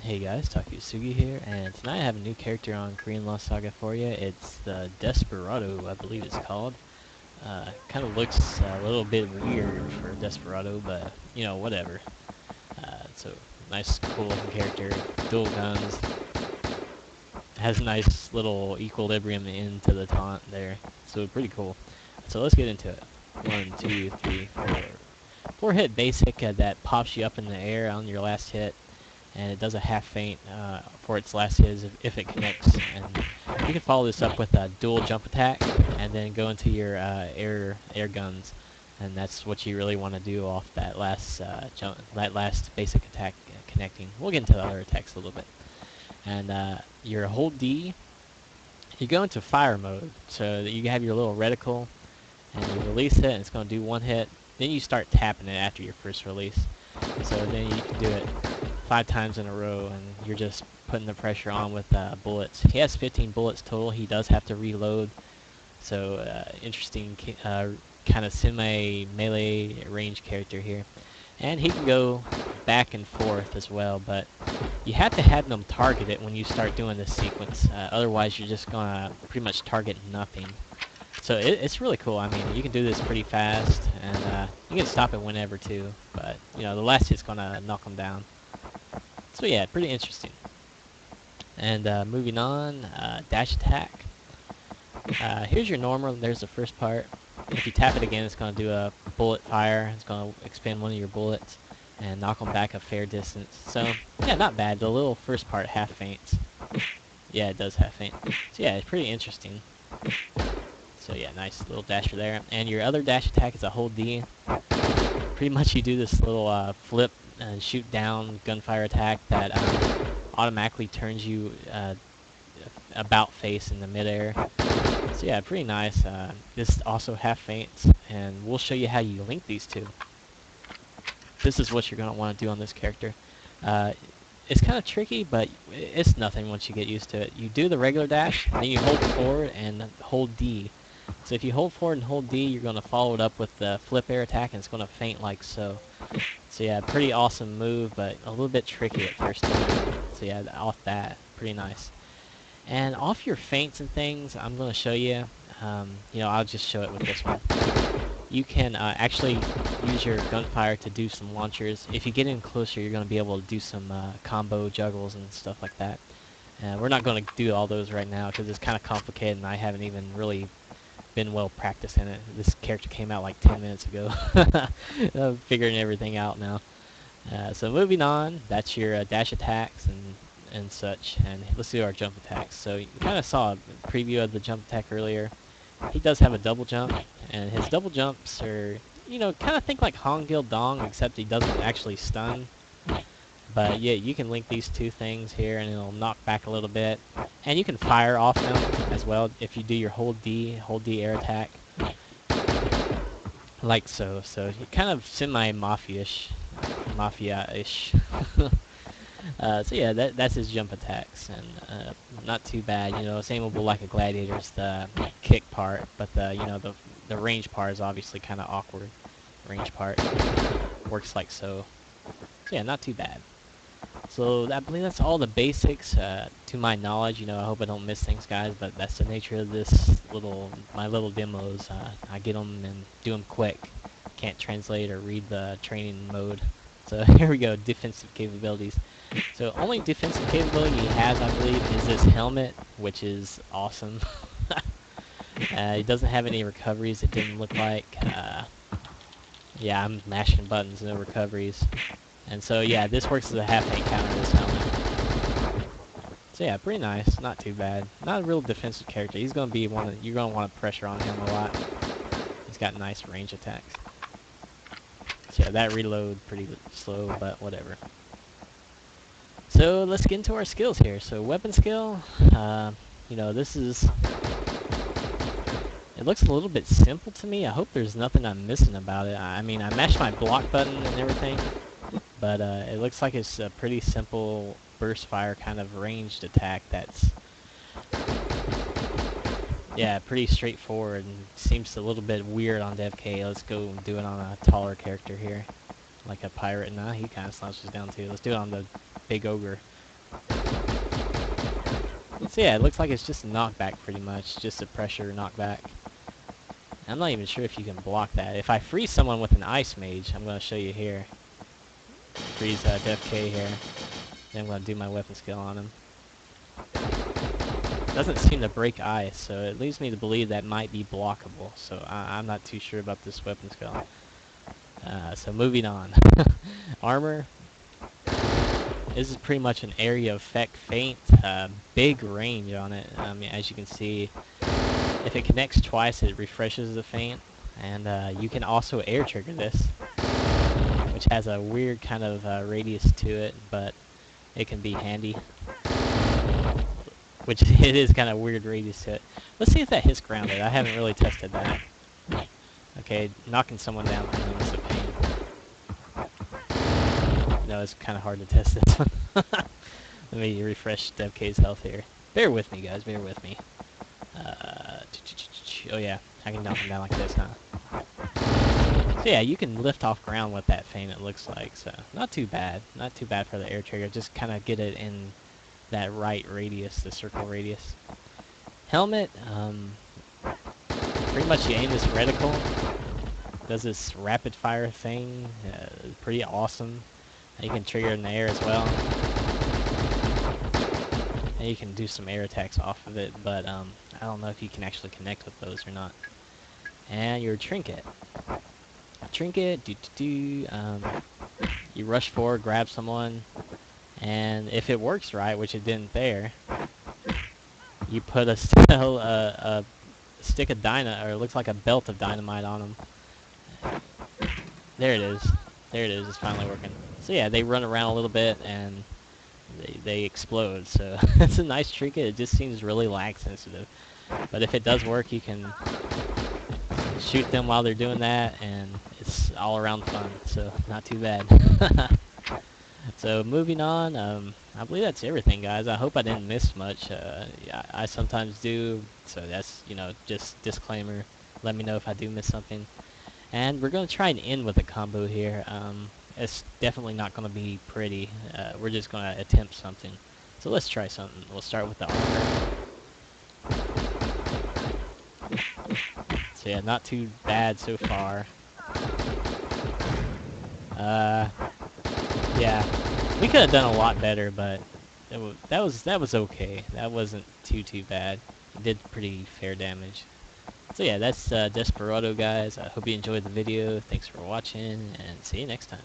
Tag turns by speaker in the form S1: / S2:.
S1: Hey guys, TakuyaSugi here, and tonight I have a new character on Korean Lost Saga for you. It's the Desperado, I believe it's called. Kind of looks a little bit weird for Desperado, but you know, whatever. So nice, cool looking character, dual guns, has a nice little equilibrium into the taunt there, so pretty cool. So let's get into it. 1, 2, 3, 4. 4-hit basic that pops you up in the air on your last hit. And it does a half feint for its last hit if it connects. And you can follow this up with a dual jump attack, and then go into your air guns, and that's what you really want to do off that last that last basic attack connecting. We'll get into the other attacks a little bit. And your hold D, you go into fire mode, so that you have your little reticle, and you release it, and it's going to do 1 hit. Then you start tapping it after your first release. So then you can do it 5 times in a row, and you're just putting the pressure on with bullets. He has 15 bullets total. He does have to reload, so interesting kind of semi-melee range character here. And he can go back and forth as well, but you have to have them target it when you start doing this sequence. Otherwise, you're just going to pretty much target nothing. So it's really cool. I mean, you can do this pretty fast, and you can stop it whenever too, but you know, the last hit's going to knock them down. So yeah, pretty interesting. And moving on, dash attack. Here's your normal. There's the first part. If you tap it again, it's going to do a bullet fire. It's going to expend one of your bullets and knock them back a fair distance. So yeah, not bad. The little first part half feints. Yeah, it does half feint. So yeah, it's pretty interesting. So yeah, nice little dasher there. And your other dash attack is a hold D. Pretty much you do this little flip and shoot down gunfire attack that automatically turns you about face in the midair. So yeah, pretty nice. This also half feints, and we'll show you how you link these two. This is what you're going to want to do on this character. It's kind of tricky, but it's nothing once you get used to it. You do the regular dash, then you hold forward and hold D. So if you hold forward and hold D, you're going to follow it up with the flip air attack, and it's going to feint like so. So yeah, pretty awesome move, but a little bit tricky at first time. So yeah, off that, pretty nice. And off your feints and things, I'm going to show you. You know, I'll just show it with this one. You can actually use your gunfire to do some launchers. If you get in closer, you're going to be able to do some combo juggles and stuff like that. We're not going to do all those right now because it's kind of complicated, and I haven't even really been well practiced in it. This character came out like 10 minutes ago. I'm figuring everything out now. So moving on, that's your dash attacks and such. And let's do our jump attacks. So you kind of saw a preview of the jump attack earlier. He does have a double jump, and his double jumps are, you know, kind of think like Hongil Dong, except he doesn't actually stun. But yeah, you can link these two things here, and it'll knock back a little bit. And you can fire off them as well if you do your hold D air attack, like so. So kind of semi-mafia-ish. So yeah, that's his jump attacks, and not too bad. You know, it's aimable like a gladiator's the kick part, but the range part is obviously kind of awkward. Range part works like so. So yeah, not too bad. So I believe that's all the basics, to my knowledge. You know, I hope I don't miss things, guys, but that's the nature of this my little demos. I get them and do them quick. Can't translate or read the training mode. So here we go, defensive capabilities. So only defensive capability he has, I believe, is this helmet, which is awesome. He doesn't have any recoveries, it didn't look like. Yeah, I'm mashing buttons, no recoveries. And so yeah, this works as a half feint counter, this helmet. So yeah, pretty nice, not too bad. Not a real defensive character. He's gonna be one you're gonna want to pressure on him a lot. He's got nice range attacks. So yeah, that reload pretty slow, but whatever. So let's get into our skills here. So weapon skill, you know, this is. It looks a little bit simple to me. I hope there's nothing I'm missing about it. I mean, I mashed my block button and everything, but it looks like it's a pretty simple burst fire kind of ranged attack that's, yeah, pretty straightforward and seems a little bit weird on DevK. Let's go do it on a taller character here, like a pirate. Nah, he kind of slouches down too. Let's do it on the big ogre. So yeah, it looks like it's just a knockback pretty much, just a pressure knockback. I'm not even sure if you can block that. If I freeze someone with an ice mage, I'm going to show you here. Freeze Def K here. Then I'm going to do my weapon skill on him. Doesn't seem to break ice, so it leads me to believe that might be blockable. So I'm not too sure about this weapon skill. So moving on. Armor. This is pretty much an area effect feint. Big range on it. I mean, as you can see, if it connects twice, it refreshes the feint. And you can also air trigger this, which has a weird kind of radius to it, but it can be handy. Which it is kind of weird radius to it. Let's see if that hits grounded. I haven't really tested that. Okay, knocking someone down from them is a pain. No, it's kind of hard to test this one. Let me refresh DevK's health here. Bear with me, guys. Bear with me. Oh yeah, I can knock him down like this, huh? So yeah, you can lift off ground with that feint, it looks like. So not too bad. Not too bad for the air trigger. Just kind of get it in that right radius, the circle radius. Helmet, pretty much you aim this reticle. Does this rapid fire thing. Pretty awesome. You can trigger in the air as well. And you can do some air attacks off of it, but I don't know if you can actually connect with those or not. And your trinket. Trinket, you rush forward, grab someone, and if it works right, which it didn't there, you put a stick of dynamite, or it looks like a belt of dynamite on them. There it is. There it is. It's finally working. So yeah, they run around a little bit and they explode. So it's a nice trinket. It just seems really lag sensitive. But if it does work, you can shoot them while they're doing that, and it's all around fun. So not too bad. So moving on, I believe that's everything, guys. I hope I didn't miss much. I sometimes do, so that's, just disclaimer. Let me know if I do miss something. And we're going to try and end with a combo here. It's definitely not going to be pretty. We're just going to attempt something. So let's try something. We'll start with the armor. So yeah, not too bad so far. Yeah, we could have done a lot better, but that was okay. That wasn't too bad. It did pretty fair damage. So yeah, that's Desperado, guys. I hope you enjoyed the video. Thanks for watching, and see you next time.